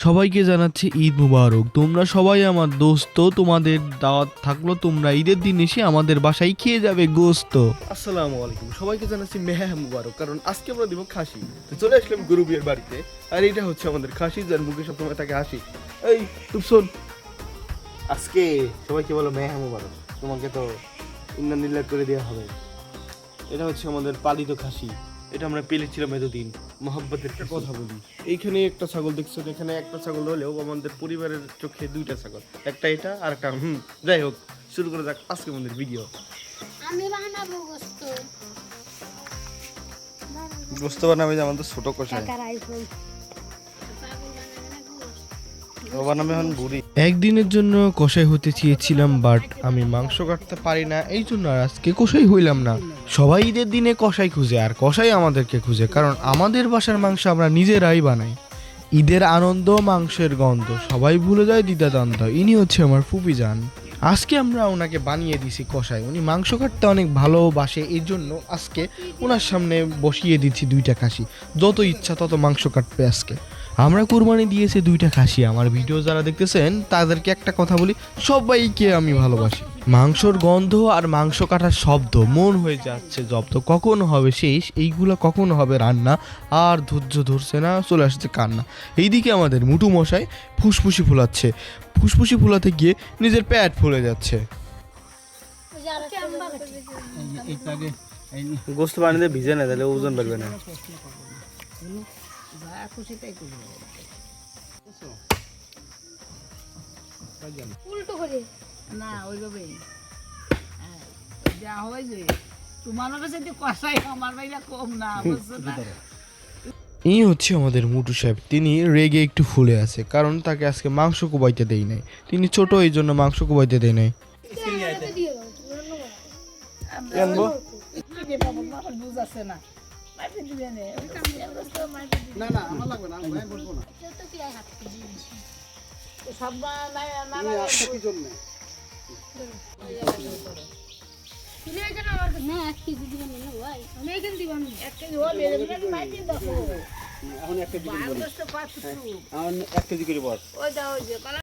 সবাইকে জানাচ্ছি ঈদ মুবারক। তোমরা সবাই আমার দোস্ত, তোমাদের দাওয়াত থাকলো, তোমরা ঈদের দিন এসে আমাদের বাসায় খেয়ে যাবে গোস্ত। আসসালামু আলাইকুম, সবাইকে জানাচ্ছি মেহা মুবারক। কারণ আজকে আমরা দিব খাসি। তো চলে আসলাম গুরু বিয়ের বাড়িতে, আর এটা হচ্ছে আমাদের খাসি, যার মুখে সবসময় থাকে হাসি। এই তুই শোন, আজকে সবাইকে বলো মেহা মুবারক, তোমাকে তো ইন্না নিল্লা করে দেওয়া হবে। এটা হচ্ছে আমাদের পালিত খাসি, এটা আমরা পেলেছিলাম এতদিন। মহব্বতের কথা বলি, এইখানে একটা ছাগল দেখছো, এখানে একটা ছাগল হলেও আমাদের পরিবারের চোখে দুইটা ছাগল, একটা এটা আর একটা যাই হোক, শুরু করে যাক আজকে আমাদের ভিডিও। আমি বানাবো গোস্ত। বুঝতে পারলাম, এই যে আমাদের ছোট কষাই বানাবে এখন বুড়ি। একদিনের জন্য কষাই হতে চেয়েছিলাম, বাট আমি মাংস কাটতে পারি না, এই জন্য আর আজকে কষাই হইলাম না। সবাই ঈদের দিনে কষাই খুঁজে, আর কষাই আমাদেরকে খুঁজে, কারণ আমাদের বাসার মাংস আমরা নিজেরাই বানাই। ঈদের আনন্দ, মাংসের গন্ধ, সবাই ভুলে যায় দ্বিধাদ্বন্দ্ব। ইনি হচ্ছে আমার ফুপি জান। আজকে আমরা ওনাকে বানিয়ে দিছি কষাই। উনি মাংস কাটতে অনেক ভালোবাসে, এই জন্য আজকে ওনার সামনে বসিয়ে দিচ্ছি দুইটা খাসি। যত ইচ্ছা তত মাংস কাটবে আজকে। আমরা কুরবানি দিয়েছি দুইটা খাসি। আমার ভিডিও যারা দেখতেছেন তাদেরকে একটা কথা বলি, সবাইকে আমি ভালোবাসি। মাংসর গন্ধ আর মাংস কাটার শব্দ, মন হয়ে যাচ্ছে জব্দ। কখন হবে শেষ, এইগুলা কখন হবে রান্না, আর ধৈর্য ধরছে না, চলে আসছে কান্না। এইদিকে আমাদের মুটু মশাই ফুসফুসি ফুলাচ্ছে, ফুসফুসি ফুলাতে গিয়ে নিজের পেট ফুলে যাচ্ছে। গোস্ত বানিয়ে ভিজে না, তাহলে ওজন বাড়বে না। উল্টো করে না ওইভাবেই যা হয় যে তোমার সাথে কষাই আমার বাইরে কম না, বুঝছো না? এই হচ্ছে আমাদের মুটু সাহেব। তিনি রেগে একটু ফুলে আছে, কারণ তাকে আজকে মাংস কোবাইতে দেই নাই। তিনি ছোট, এই জন্য মাংস কোবাইতে দেয় নাই। দিয়ে দাও, তুমি রান্না করো। আনবো যে বাবা আমার বুঝ আছে না, মাইতে দিবে না ওই কাম দিয়ে গোস্ত মাইতে দিবে না না, আমার লাগবে না, আমি বলবো না। কেউ তো কি আর হাত দিয়ে দিছি। তো সব না কি জন্য তুমি এখানে আমার না 1 কেজি দিবেন না ভাই, আমি এখানে দিবেন না। এক কেজি হলে এমনি মাইতে দেখো এখন 1 কেজি আর গোস্ত পাঁচ এখন 1 কেজি করে বস। ওই দাও ওই যে